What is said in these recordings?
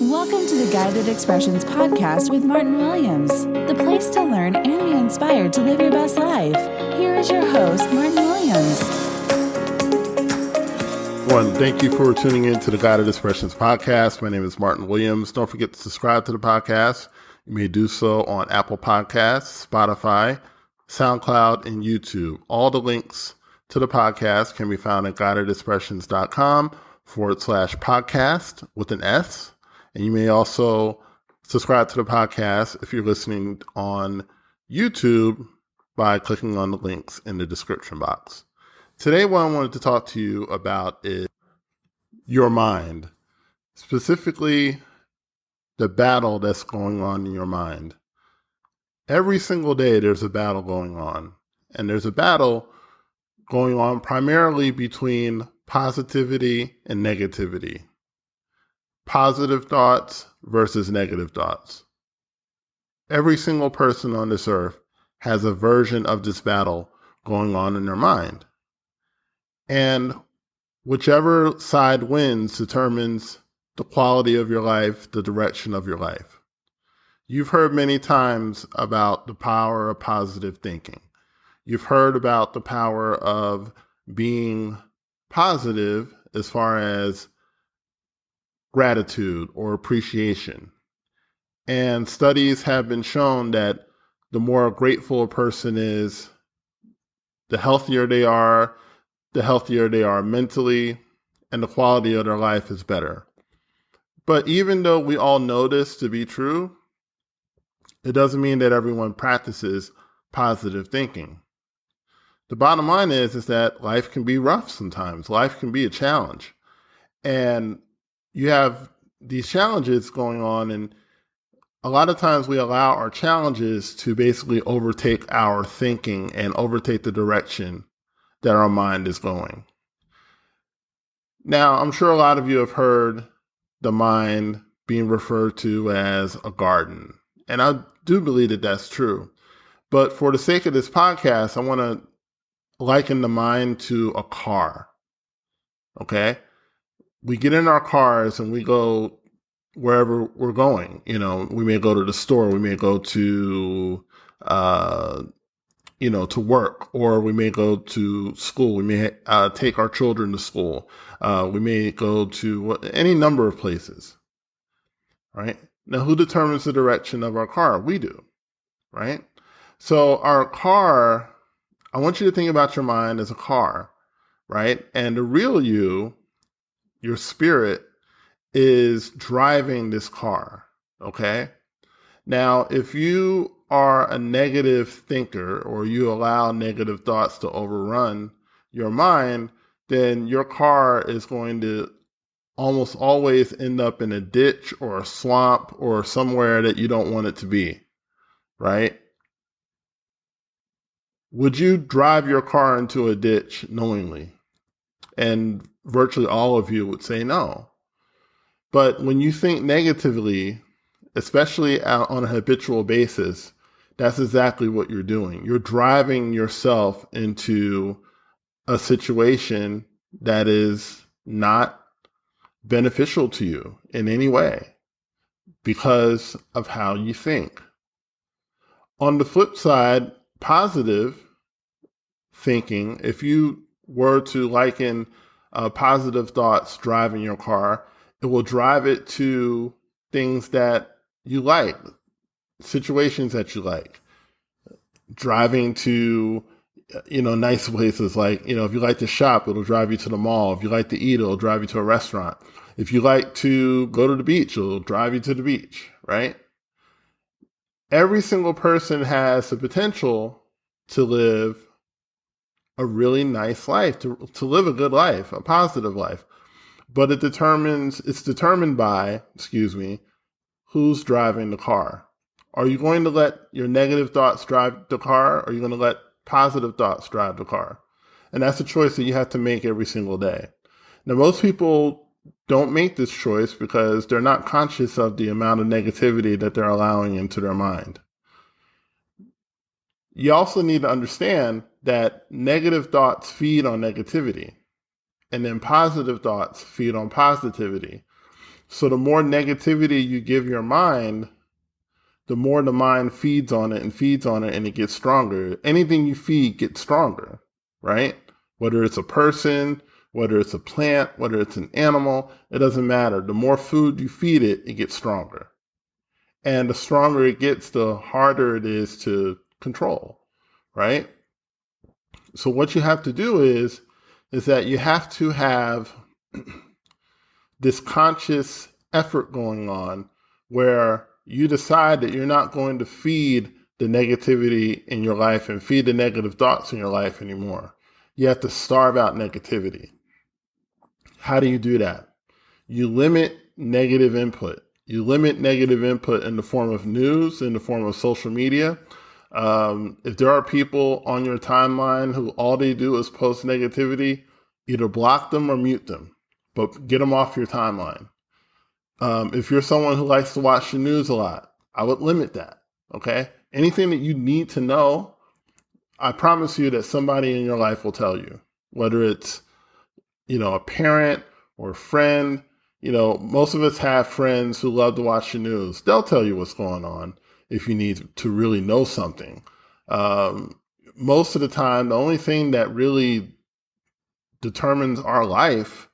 Welcome to the Guided Expressions podcast with Martin Williams, the place to learn and be inspired to live your best life. Here is your host, Martin Williams. One, thank you for tuning in to the Guided Expressions podcast. My name is Martin Williams. Don't forget to subscribe to the podcast. You may do so on Apple Podcasts, Spotify, SoundCloud, and YouTube. All the links to the podcast can be found at guidedexpressions.com/podcast with an S. And you may also subscribe to the podcast if you're listening on YouTube by clicking on the links in the description box. Today, what I wanted to talk to you about is your mind, specifically the battle that's going on in your mind. Every single day, there's a battle going on, and there's a battle going on primarily between positivity and negativity. Positive thoughts versus negative thoughts. Every single person on this earth has a version of this battle going on in their mind. And whichever side wins determines the quality of your life, the direction of your life. You've heard many times about the power of positive thinking. You've heard about the power of being positive as far as gratitude or appreciation. And studies have been shown that the more grateful a person is, the healthier they are mentally, and the quality of their life is better. But even though we all know this to be true, it doesn't mean that everyone practices positive thinking. The bottom line is that life can be rough sometimes. Life can be a challenge. And you have these challenges going on, and a lot of times we allow our challenges to basically overtake our thinking and overtake the direction that our mind is going. Now, I'm sure a lot of you have heard the mind being referred to as a garden, and I do believe that that's true. But for the sake of this podcast, I want to liken the mind to a car, okay? We get in our cars and we go wherever we're going. You know, we may go to the store, we may go to, to work, or we may go to school. We may take our children to school. We may go to any number of places, right? Now, who determines the direction of our car? We do, right? So our car, I want you to think about your mind as a car, right? And the real you, your spirit, is driving this car, okay? Now, if you are a negative thinker or you allow negative thoughts to overrun your mind, then your car is going to almost always end up in a ditch or a swamp or somewhere that you don't want it to be, right? Would you drive your car into a ditch knowingly? And virtually all of you would say no. But when you think negatively, especially on a habitual basis, that's exactly what you're doing. You're driving yourself into a situation that is not beneficial to you in any way because of how you think. On the flip side, positive thinking, if you were to liken positive thoughts driving your car, it will drive it to things that you like, situations that you like. Driving to, nice places like, if you like to shop, it'll drive you to the mall. If you like to eat, it'll drive you to a restaurant. If you like to go to the beach, it'll drive you to the beach, right? Every single person has the potential to live a really nice life, to live a good life, a positive life. But it's determined by, who's driving the car. Are you going to let your negative thoughts drive the car, or are you going to let positive thoughts drive the car? And that's a choice that you have to make every single day. Now, most people don't make this choice because they're not conscious of the amount of negativity that they're allowing into their mind. You also need to understand that negative thoughts feed on negativity, and then positive thoughts feed on positivity. So the more negativity you give your mind, the more the mind feeds on it and feeds on it, and it gets stronger. Anything you feed gets stronger, right? Whether it's a person, whether it's a plant, whether it's an animal, it doesn't matter. The more food you feed it, it gets stronger. And the stronger it gets, the harder it is to control, right? So what you have to do is that you have to have this conscious effort going on where you decide that you're not going to feed the negativity in your life and feed the negative thoughts in your life anymore. You have to starve out negativity. How do you do that? You limit negative input. You limit negative input in the form of news, in the form of social media. If there are people on your timeline who all they do is post negativity, either block them or mute them, but get them off your timeline. If you're someone who likes to watch the news a lot, I would limit that, okay? Anything that you need to know, I promise you that somebody in your life will tell you, whether it's, a parent or a friend. Most of us have friends who love to watch the news. They'll tell you what's going on if you need to really know something. Most of the time, the only thing that really determines our life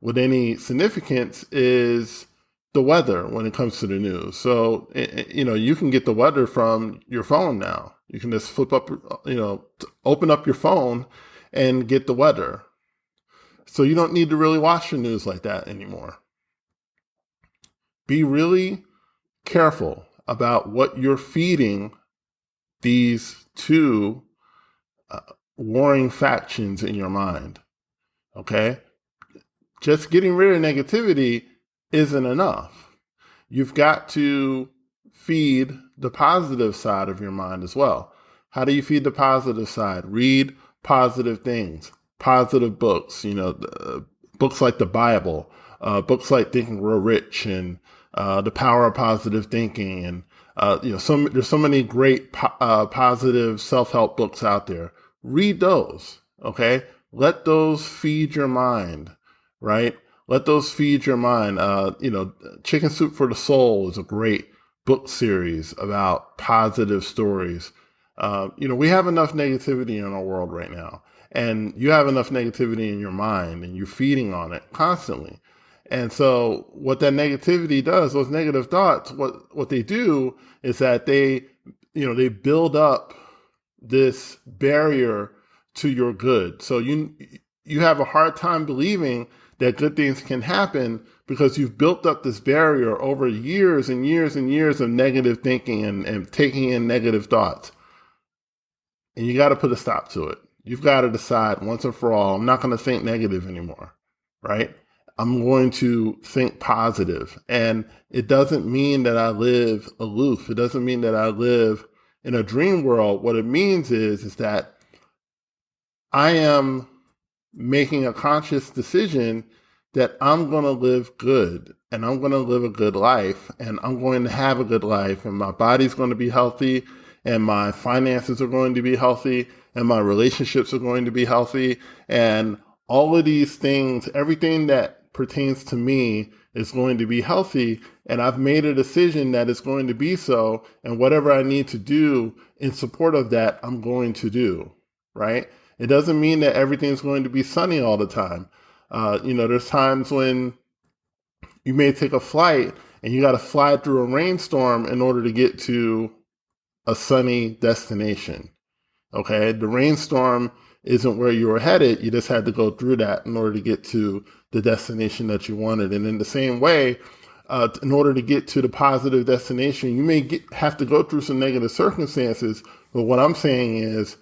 with any significance is the weather when it comes to the news. So, you can get the weather from your phone now. You can just flip up, open up your phone and get the weather. So you don't need to really watch the news like that anymore. Be really careful about what you're feeding these two warring factions in your mind. Okay? Just getting rid of negativity isn't enough. You've got to feed the positive side of your mind as well. How do you feed the positive side? Read positive things, positive books, books like the Bible, books like Think and Grow Rich and The Power of Positive Thinking. And, there's so many great positive self-help books out there. Read those, okay? Let those feed your mind, right? Let those feed your mind. Chicken Soup for the Soul is a great book series about positive stories. We have enough negativity in our world right now, and you have enough negativity in your mind, and you're feeding on it constantly. And so what that negativity does, those negative thoughts, what they do is that they build up this barrier to your good. So you have a hard time believing that good things can happen because you've built up this barrier over years and years and years of negative thinking and taking in negative thoughts. And you got to put a stop to it. You've got to decide once and for all, I'm not going to think negative anymore, right? I'm going to think positive. And it doesn't mean that I live aloof. It doesn't mean that I live in a dream world. What it means is that I am making a conscious decision that I'm going to live good and I'm going to live a good life and I'm going to have a good life and my body's going to be healthy and my finances are going to be healthy and my relationships are going to be healthy and all of these things, everything that pertains to me is going to be healthy. And I've made a decision that it's going to be so. And whatever I need to do in support of that, I'm going to do, right? It doesn't mean that everything's going to be sunny all the time. There's times when you may take a flight and you got to fly through a rainstorm in order to get to a sunny destination. Okay. The rainstorm isn't where you were headed. You just had to go through that in order to get to the destination that you wanted. And in the same way, in order to get to the positive destination, you may have to go through some negative circumstances. But what I'm saying is,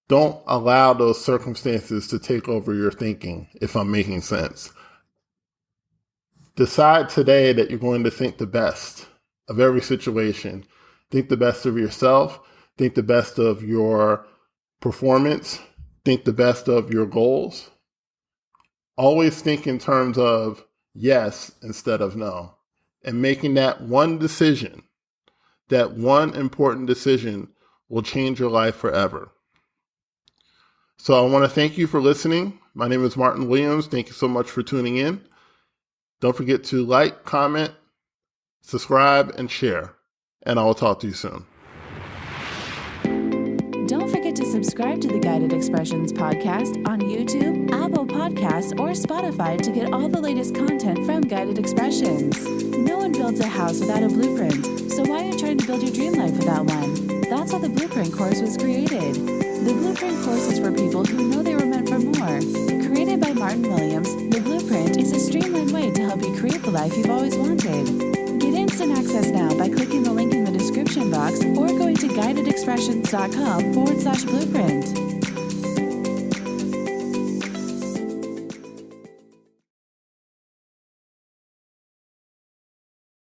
don't allow those circumstances to take over your thinking, if I'm making sense. Decide today that you're going to think the best of every situation. Think the best of yourself. Think the best of your performance. Think the best of your goals. Always think in terms of yes instead of no. And making that one decision, that one important decision, will change your life forever. So I want to thank you for listening. My name is Martin Williams. Thank you so much for tuning in. Don't forget to like, comment, subscribe, and share. And I will talk to you soon. Don't forget to subscribe to the Guided Expressions podcast on YouTube, Apple Podcasts, or Spotify to get all the latest content from Guided Expressions. No one builds a house without a blueprint, so why are you trying to build your dream life without one? That's how the Blueprint course was created. The Blueprint course is for people who know they were meant for more. Created by Martin Williams, the Blueprint is a streamlined way to help you create the life you've always wanted. Get instant access now by clicking the link in the description box or going to guidedexpressions.com/blueprint.